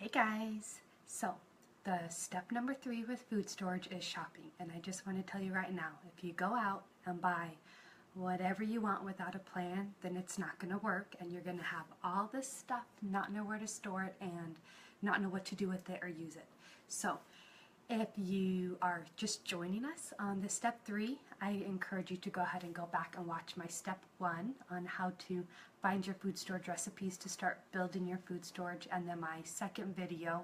Hey guys! So, the step number 3 with food storage is shopping, and I just want to tell you right now, if you go out and buy whatever you want without a plan, then it's not going to work, and you're going to have all this stuff, not know where to store it, and not know what to do with it or use it. So, if you are just joining us on the step 3, I encourage you to go ahead and go back and watch my step 1 on how to find your food storage recipes to start building your food storage, and then my second video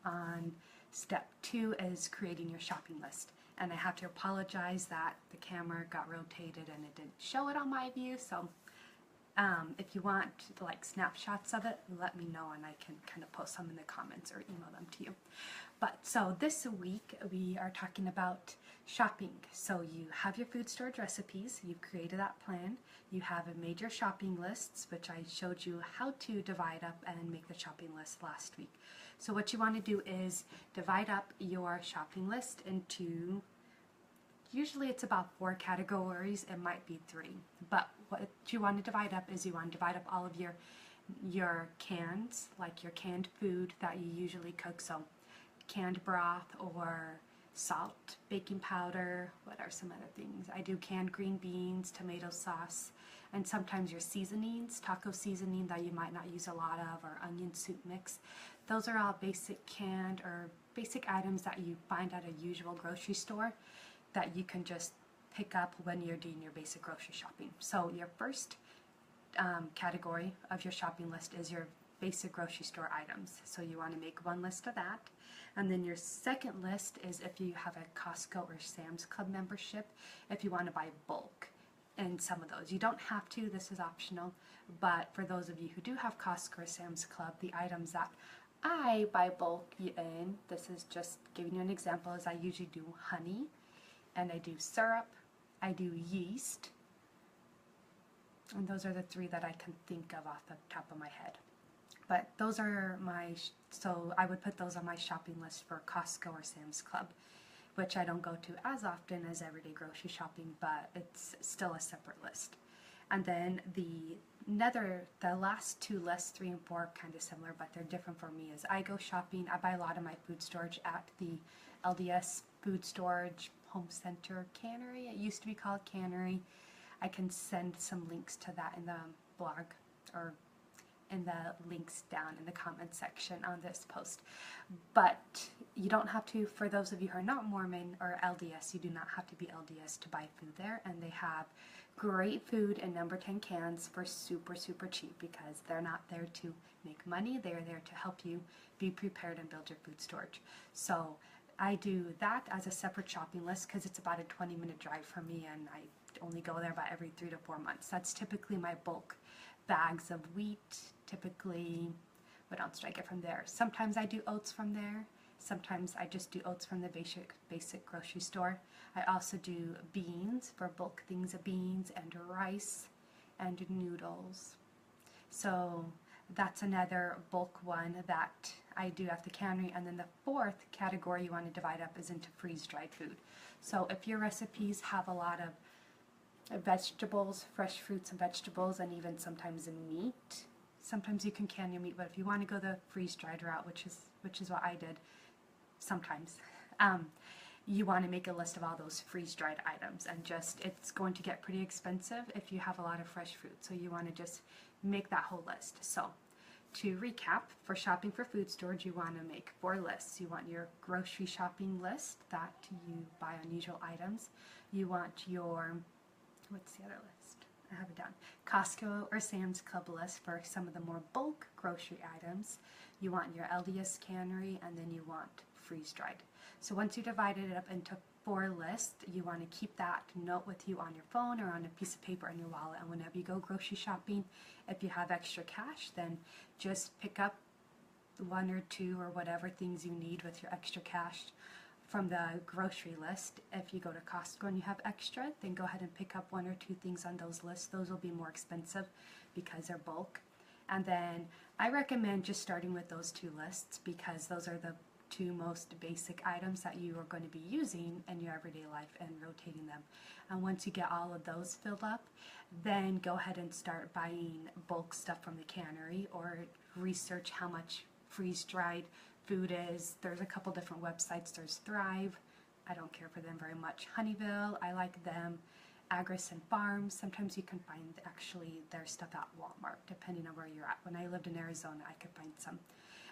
on step 2 is creating your shopping list. And I have to apologize that the camera got rotated and it didn't show it on my view, so if you want like snapshots of it, let me know and I can kind of post them in the comments or email them to you. But so this week we are talking about shopping. So you have your food storage recipes, you've created that plan, you have a major shopping lists, which I showed you how to divide up and make the shopping list last week. So what you want to do is divide up your shopping list into, usually it's about 4 categories, it might be 3, but what you want to divide up is you want to divide up all of your cans, like your canned food that you usually cook, so canned broth or salt, baking powder, what are some other things? I do canned green beans, tomato sauce, and sometimes your seasonings, taco seasoning that you might not use a lot of, or onion soup mix. Those are all basic canned or basic items that you find at a usual grocery store that you can just pick up when you're doing your basic grocery shopping. So your first category of your shopping list is your basic grocery store items. So you want to make one list of that. And then your second list is if you have a Costco or Sam's Club membership, if you want to buy bulk in some of those. You don't have to, this is optional, but for those of you who do have Costco or Sam's Club, the items that I buy bulk in, this is just giving you an example, is I usually do honey, and I do syrup, I do yeast, and those are the 3 that I can think of off the top of my head. But those are my, so I would put those on my shopping list for Costco or Sam's Club, which I don't go to as often as everyday grocery shopping, but it's still a separate list. And then the last 2 lists, 3 and 4, are kind of similar, but they're different for me. As I go shopping, I buy a lot of my food storage at the LDS Food Storage Home Center Cannery. It used to be called Cannery. I can send some links to that in the blog or in the links down in the comment section on this post. But you don't have to, for those of you who are not Mormon or LDS, you do not have to be LDS to buy food there, and they have great food in number 10 cans for super cheap, because they're not there to make money, they're there to help you be prepared and build your food storage. So I do that as a separate shopping list because it's about a 20-minute drive for me, and I only go there about every 3 to 4 months. That's typically my bulk bags of wheat. Typically, what else do I get from there? Sometimes I do oats from there. Sometimes I just do oats from the basic grocery store. I also do beans for bulk things of beans, and rice and noodles. So that's another bulk one that I do at the cannery. And then the 4th category you want to divide up is into freeze-dried food. So if your recipes have a lot of vegetables, fresh fruits and vegetables, and even sometimes meat, sometimes you can can your meat, but if you want to go the freeze-dried route, which is what I did sometimes, you want to make a list of all those freeze-dried items, and just, it's going to get pretty expensive if you have a lot of fresh fruit, so you want to just make that whole list. So to recap, for shopping for food storage, you want to make 4 lists. You want your grocery shopping list that you buy unusual items. You want your, what's the other list? I have it down. Costco or Sam's Club list for some of the more bulk grocery items. You want your LDS cannery, and then you want freeze-dried. So once you divided it up into 4 lists, you want to keep that note with you on your phone or on a piece of paper in your wallet, and whenever you go grocery shopping, if you have extra cash, then just pick up 1 or 2 or whatever things you need with your extra cash from the grocery list. If you go to Costco and you have extra, then go ahead and pick up 1 or 2 things on those lists. Those will be more expensive because they're bulk. And then I recommend just starting with those 2 lists, because those are the 2 most basic items that you are going to be using in your everyday life, and rotating them. And once you get all of those filled up, then go ahead and start buying bulk stuff from the cannery, or research how much freeze-dried food is. There's a couple different websites. There's Thrive. I don't care for them very much. Honeyville, I like them. Agrison Farms, sometimes you can find actually their stuff at Walmart, depending on where you're at. When I lived in Arizona, I could find some.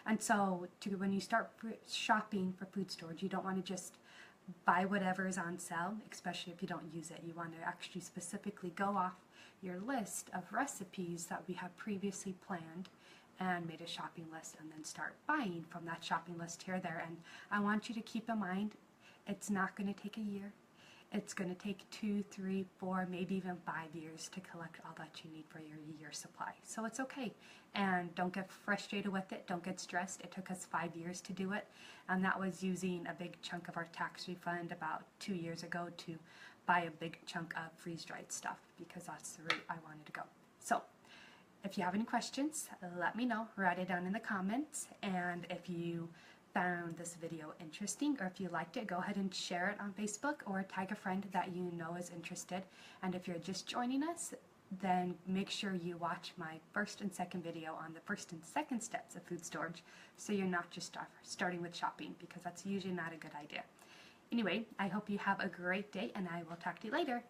And so when you start shopping for food storage, you don't want to just buy whatever is on sale, especially if you don't use it. You want to actually specifically go off your list of recipes that we have previously planned and made a shopping list, and then start buying from that shopping list here or there. And I want you to keep in mind, it's not going to take a year. It's going to take 2, 3, 4, maybe even 5 years to collect all that you need for your year supply. So it's okay. And don't get frustrated with it. Don't get stressed. It took us 5 years to do it. And that was using a big chunk of our tax refund about 2 years ago to buy a big chunk of freeze-dried stuff, because that's the route I wanted to go. So if you have any questions, let me know. Write it down in the comments. And if you found this video interesting, or if you liked it, go ahead and share it on Facebook or tag a friend that you know is interested. And if you're just joining us, then make sure you watch my first and second video on the first and second steps of food storage, so you're not just starting with shopping, because that's usually not a good idea. Anyway, I hope you have a great day, and I will talk to you later.